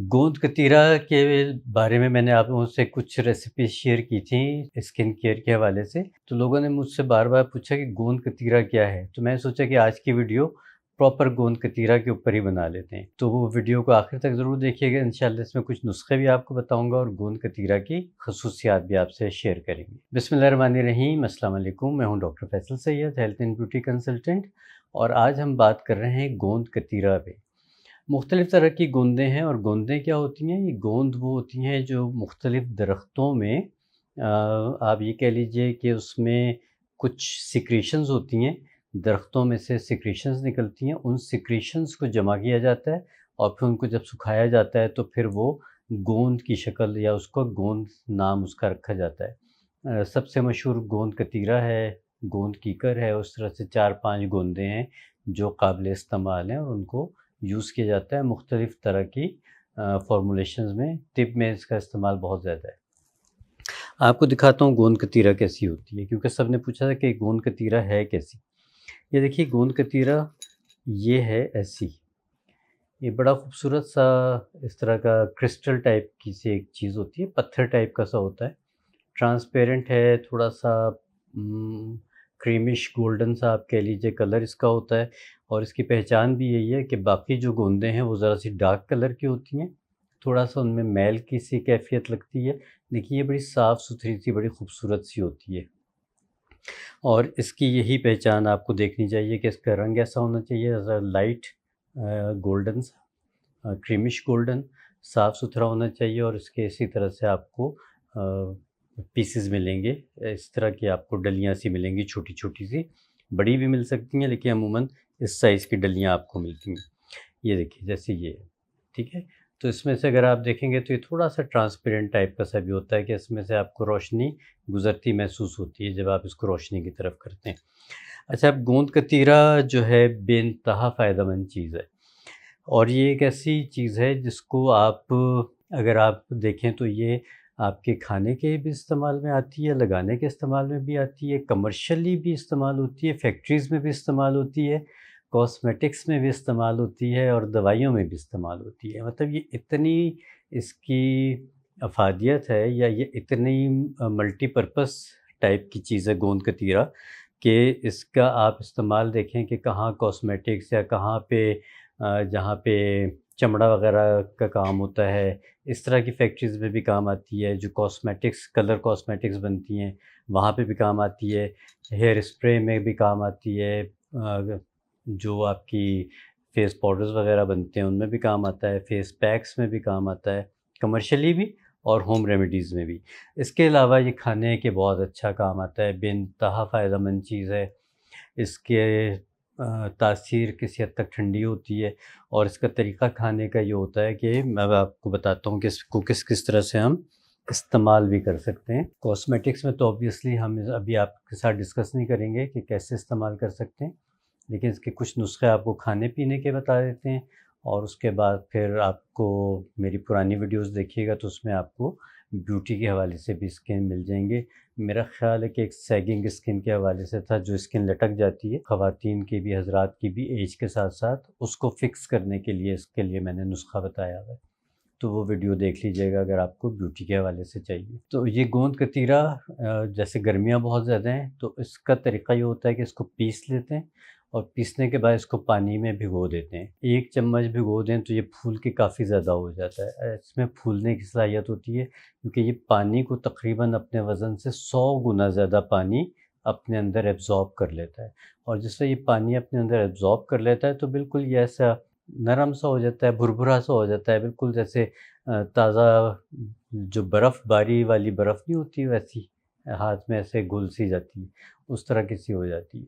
गोंद कतीरा के बारे में मैंने आप लोगों से कुछ रेसिपी शेयर की थी स्किन केयर के हवाले से। तो लोगों ने मुझसे बार-बार पूछा कि गोंद कतीरा क्या है? तो मैंने सोचा कि आज की वीडियो प्रॉपर गोंद कतीरा के ऊपर ही बना लेते हैं। तो वो वीडियो को आखिर तक ज़रूर देखिएगा, इंशाल्लाह इसमें कुछ नुस्खे भी आपको बताऊँगा और गोंद कतीरा की ख़ुसूसियात भी आपसे शेयर करेंगे। बिस्मिल्लाहिर्रहमानिर्रहीम, अस्सलाम वालेकुम। मैं हूँ doctor Faisal Syed, health and beauty consultant और आज हम बात कर रहे हैं गोंद कतीरा पे। मुख्तलिफ़ तरह की गोंदें हैं और गोंदें क्या होती हैं? ये गोंद वो होती हैं जो मुख्तलिफ़ दरख्तों में आप ये कह लीजिए कि उसमें कुछ सिक्रीशंस होती हैं, दरख्तों में से सिक्रीशंस निकलती हैं, उन सिक्रीशंस को जमा किया जाता है और फिर उनको जब सुखाया जाता है तो फिर वो गोंद की शक्ल या उसको गोंद नाम उसका रखा जाता है। सबसे मशहूर गोंद कतीरा है, गोंद कीकर है, उस तरह से 4-5 गोंदें हैं जो काबिल इस्तेमाल हैं और उनको यूज़ किया जाता है मुख्तलिफ़ तरह की फ़ॉर्मूलेशंस में। तिब में इसका इस्तेमाल बहुत ज़्यादा है। आपको दिखाता हूँ गोंद कतीरा कैसी होती है, क्योंकि सबने पूछा था कि गोंद कतीरा है कैसी? ये देखिए गोंद कतीरा ये है ऐसी। ये बड़ा खूबसूरत सा इस तरह का क्रिस्टल टाइप की सी एक चीज़ होती है, पत्थर टाइप का सा होता है। ट्रांसपेरेंट है, थोड़ा-सा क्रीमिश गोल्डन सा आप कह लीजिए कलर इसका होता है और इसकी पहचान भी यही है कि बाकी जो गोंदें हैं वो ज़रा-सी डार्क कलर की होती हैं, थोड़ा-सा उनमें मैल की सी कैफ़ियत लगती है। देखिए ये बड़ी साफ़-सुथरी सी बड़ी खूबसूरत सी होती है और इसकी यही पहचान आपको देखनी चाहिए कि इसका रंग ऐसा होना चाहिए ज़रा लाइट गोल्डन सा क्रीमिश गोल्डन, साफ़-सुथरा होना चाहिए और इसके इसी तरह से आपको पीसेस मिलेंगे। इस तरह की आपको डलियाँ सी मिलेंगी छोटी-छोटी सी, बड़ी भी मिल सकती हैं लेकिन अमूमन इस साइज़ की डलियाँ आपको मिलती हैं। ये देखिए जैसे ये है, ठीक है? तो इसमें से अगर आप देखेंगे तो ये थोड़ा-सा ट्रांसपेरेंट टाइप का सा भी होता है कि इसमें से आपको रोशनी गुज़रती महसूस होती है जब आप इसको रोशनी की तरफ करते हैं। अच्छा, अब गोंद कतीरा जो है बेइंतहा फ़ायदेमंद चीज़ है। और ये एक ऐसी चीज़ है जिसको आप अगर आप देखें तो ये आपके खाने के भी इस्तेमाल में आती है, लगाने के इस्तेमाल में भी आती है, कमर्शियली भी इस्तेमाल होती है, फैक्ट्रीज़ में भी इस्तेमाल होती है, कॉस्मेटिक्स में भी इस्तेमाल होती है और दवाइयों में भी इस्तेमाल होती है। मतलब ये इतनी इसकी अफ़ादियत है या ये इतनी मल्टीपर्पज़ टाइप की चीज़ है गोंद कतीरा कि इसका आप इस्तेमाल देखें कि कहाँ कॉस्मेटिक्स या कहाँ पे जहाँ पे चमड़ा वग़ैरह का काम होता है, इस तरह की फैक्ट्रीज़ में भी काम आती है, जो कॉस्मेटिक्स कलर कॉस्मेटिक्स बनती हैं, वहाँ पे भी काम आती है, हेयर स्प्रे में भी काम आती है, जो आपकी फेस पाउडर्स वग़ैरह बनते हैं, उनमें भी काम आता है, फेस पैक्स में भी काम आता है, कमर्शियली भी और होम रेमेडीज़ में भी। इसके अलावा ये खाने के बहुत अच्छा काम आता है, बेइंतहा फ़ायदेमंद चीज़ है। इसके तासीर किसी हद तक ठंडी होती है और इसका तरीक़ा खाने का ये होता है कि मैं अब आपको बताता हूँ कि इसको किस-किस तरह से हम इस्तेमाल भी कर सकते हैं। कॉस्मेटिक्स में तो ऑब्वियसली हम अभी आपके साथ डिस्कस नहीं करेंगे कि कैसे इस्तेमाल कर सकते हैं, लेकिन इसके कुछ नुस्ख़े आपको खाने-पीने के बता देते हैं और उसके बाद फिर आपको मेरी पुरानी वीडियोज़ देखिएगा तो उसमें आपको ब्यूटी के हवाले से भी स्किन मिल जाएँगे। मेरा ख़्याल है कि एक सैगिंग स्किन के हवाले से था, जो स्किन लटक जाती है, ख़वातीन की भी, हज़रात की भी एज के साथ-साथ, उसको फ़िक्स करने के लिए इसके लिए मैंने नुस्ख़ा बताया हुआ है। तो वो वीडियो देख लीजिएगा अगर आपको ब्यूटी के हवाले से चाहिए। तो ये गोंद कतीरा जैसे गर्मियाँ बहुत ज़्यादा हैं, तो इसका तरीक़ा ये होता है कि इसको पीस लेते हैं और पीसने के बाद इसको पानी में भिगो देते हैं। 1 चम्मच भिगो दें तो ये फूल के काफ़ी ज़्यादा हो जाता है। इसमें फूलने की सलाहियत होती है क्योंकि ये पानी को तक़रीबन अपने वज़न से 100 गुना ज़्यादा पानी अपने अंदर एब्ज़ॉर्ब कर लेता है और जिससे ये पानी अपने अंदर एब्ज़ॉर्ब कर लेता है तो बिल्कुल ये ऐसा नरम सा हो जाता है, भुरभुरा सा हो जाता है, बिल्कुल जैसे ताज़ा जो बर्फ़बारी वाली बर्फ़ नहीं होती वैसी हाथ में ऐसे घुल-सी जाती है, उस तरह की सी हो जाती है।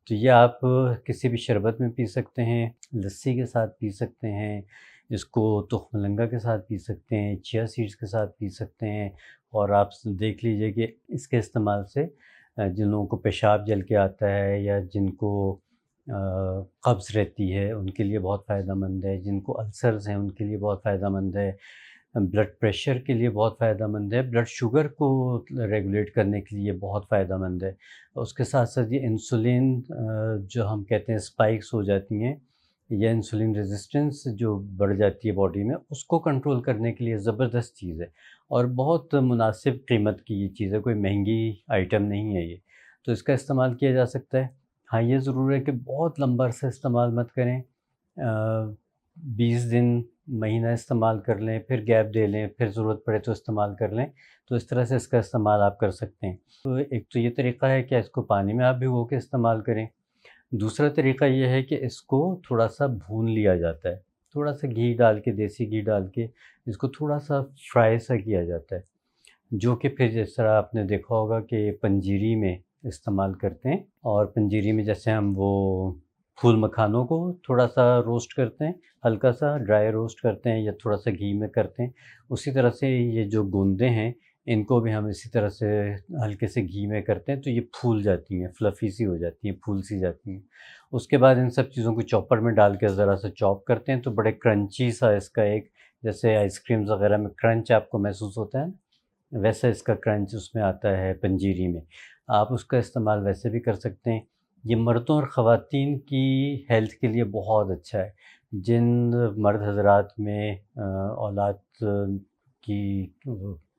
तो ये आप किसी भी शरबत में पी सकते हैं, लस्सी के साथ पी सकते हैं, इसको तुख्म-लंगा के साथ पी सकते हैं, चिया सीड्स के साथ पी सकते हैं और आप देख लीजिए कि इसके इस्तेमाल से जिन लोगों को पेशाब जल के आता है या जिनको कब्ज़ रहती है, उनके लिए बहुत फ़ायदेमंद है, जिनको अल्सर्स हैं, उनके लिए बहुत फ़ायदेमंद है, ब्लड प्रेशर के लिए बहुत फ़ायदेमंद है, ब्लड शुगर को रेगुलेट करने के लिए बहुत फ़ायदेमंद है। उसके साथ-साथ ये इंसुलिन जो हम कहते हैं स्पाइक्स हो जाती हैं, या इंसुलिन रेजिस्टेंस जो बढ़ जाती है बॉडी में, उसको कंट्रोल करने के लिए ज़बरदस्त चीज़ है और बहुत मुनासिब कीमत की ये चीज़ है, कोई महंगी आइटम नहीं है ये। तो इसका इस्तेमाल किया जा सकता है। हाँ, ये ज़रूर है कि बहुत लंबा अरसा इस्तेमाल मत करें। 20 दिन, महीना इस्तेमाल कर लें, फिर गैप दे लें, फिर ज़रूरत पड़े तो इस्तेमाल कर लें। तो इस तरह से इसका इस्तेमाल आप कर सकते हैं। तो एक तो ये तरीक़ा है कि इसको पानी में आप भिगो के इस्तेमाल करें। दूसरा तरीक़ा ये है कि इसको थोड़ा-सा भून लिया जाता है। थोड़ा-सा घी डाल के, देसी घी डाल के इसको थोड़ा-सा फ्राई सा किया जाता है। जो कि फिर जिस तरह आपने देखा होगा कि पंजीरी में इस्तेमाल करते हैं और पंजीरी में जैसे हम वो फूल मखानों को थोड़ा-सा रोस्ट करते हैं, हल्का-सा ड्राई रोस्ट करते हैं या थोड़ा-सा घी में करते हैं, उसी तरह से ये जो गूंदें हैं, इनको भी हम इसी तरह से हल्के से घी में करते हैं, तो ये फूल जाती हैं, फ्लफ़ी सी हो जाती हैं, फूल सी जाती हैं। उसके बाद इन सब चीज़ों को चॉपर में डाल के ज़रा-सा चॉप करते हैं, तो बड़े क्रंची सा इसका एक, जैसे आइसक्रीम्स वग़ैरह में क्रंच आपको महसूस होता है, वैसा इसका क्रंच उसमें आता है पंजीरी में। आप उसका इस्तेमाल वैसे भी कर सकते हैं। ये मर्दों और ख़वातीन की हेल्थ के लिए बहुत अच्छा है। जिन मर्द हज़रात में औलाद की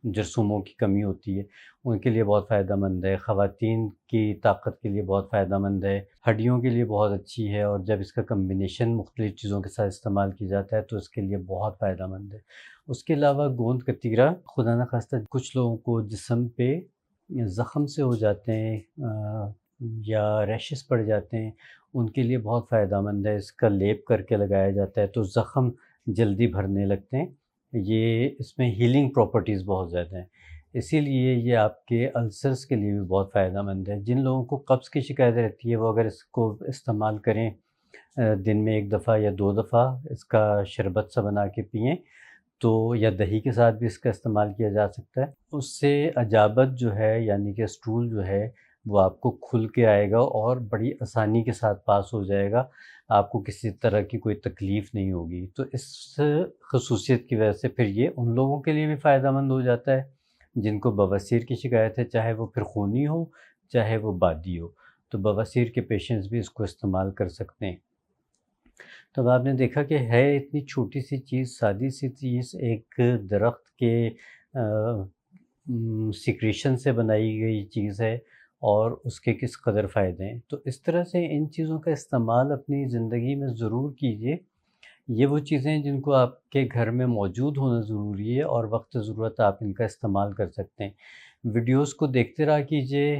जरसूमों की कमी होती है, उनके लिए बहुत फ़ायदेमंद है। ख़वातीन की ताकत के लिए बहुत फ़ायदेमंद है, हड्डियों के लिए बहुत अच्छी है और जब इसका कॉम्बिनेशन मुख्तलिफ़ चीज़ों के साथ इस्तेमाल किया जाता है, तो इसके लिए बहुत फ़ायदेमंद है। उसके अलावा गोंद कतीरा, खुदा न ख़ास्ता कुछ लोगों को जिस्म पे ज़ख़म से हो जाते हैं या रैशेस पड़ जाते हैं, उनके लिए बहुत फ़ायदेमंद है। इसका लेप करके लगाया जाता है तो ज़ख़म जल्दी भरने लगते हैं। ये इसमें हीलिंग प्रॉपर्टीज़ बहुत ज़्यादा हैं, इसीलिए ये आपके अल्सर्स के लिए भी बहुत फ़ायदेमंद है। जिन लोगों को कब्ज़ की शिकायत रहती है, वो अगर इसको इस्तेमाल करें, दिन में 1 दफ़ा या 2 दफ़ा इसका शरबत सा बना के पिएँ, तो या दही के साथ भी इसका इस्तेमाल किया जा सकता है। उससे अजाबत जो है, यानी कि स्टूल जो है, वो आपको खुल के आएगा और बड़ी आसानी के साथ पास हो जाएगा। आपको किसी तरह की कोई तकलीफ़ नहीं होगी। तो इस ख़ुसूसियत की वजह से फिर ये उन लोगों के लिए भी फ़ायदेमंद हो जाता है, जिनको बवासीर की शिकायत है, चाहे वो फिर खूनी हो, चाहे वो बादी हो। तो बवासीर के पेशेंट्स भी इसको इस्तेमाल कर सकते हैं। तब आपने देखा कि है इतनी छोटी-सी चीज़, सादी-सी चीज़, एक दरख़्त के सिक्रीशन से बनाई गई चीज़ है और उसके किस कदर फ़ायदे हैं। तो इस तरह से इन चीज़ों का इस्तेमाल अपनी ज़िंदगी में ज़रूर कीजिए। ये वो चीज़ें हैं जिनको आपके घर में मौजूद होना ज़रूरी है और वक़्त ज़रूरत आप इनका इस्तेमाल कर सकते हैं। वीडियोज़ को देखते रहा कीजिए।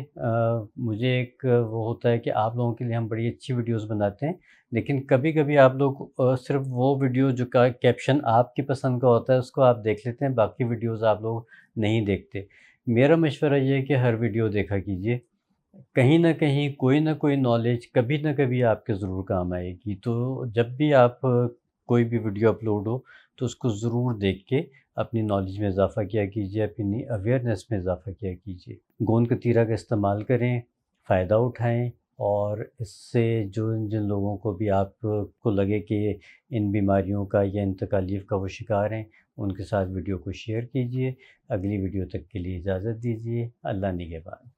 मुझे एक वो होता है कि आप लोगों के लिए हम बड़ी अच्छी वीडियोज़ बनाते हैं, लेकिन कभी-कभी आप लोग सिर्फ़ वो वीडियो जो का कैप्शन आपकी पसंद का होता है, उसको आप देख लेते हैं, बाकी वीडियोज़ आप लोग नहीं देखते। मेरा मशवरा ये है कि हर वीडियो देखा कीजिए। कहीं न कहीं कोई न कोई नॉलेज कभी न कभी आपके ज़रूर काम आएगी। तो जब भी आप कोई भी वीडियो अपलोड हो, तो उसको ज़रूर देख के अपनी नॉलेज में इज़ाफ़ा किया कीजिए, अपनी अवेयरनेस में इज़ाफ़ा किया कीजिए। गोंद कतीरा का इस्तेमाल करें, फ़ायदा उठाएँ और इससे जो जिन लोगों को भी आपको लगे कि इन बीमारियों का या इन तकालीफ़ का वो शिकार हैं, उनके साथ वीडियो को शेयर कीजिए। अगली वीडियो तक के लिए इजाज़त दीजिए। अल्लाह निगहबान।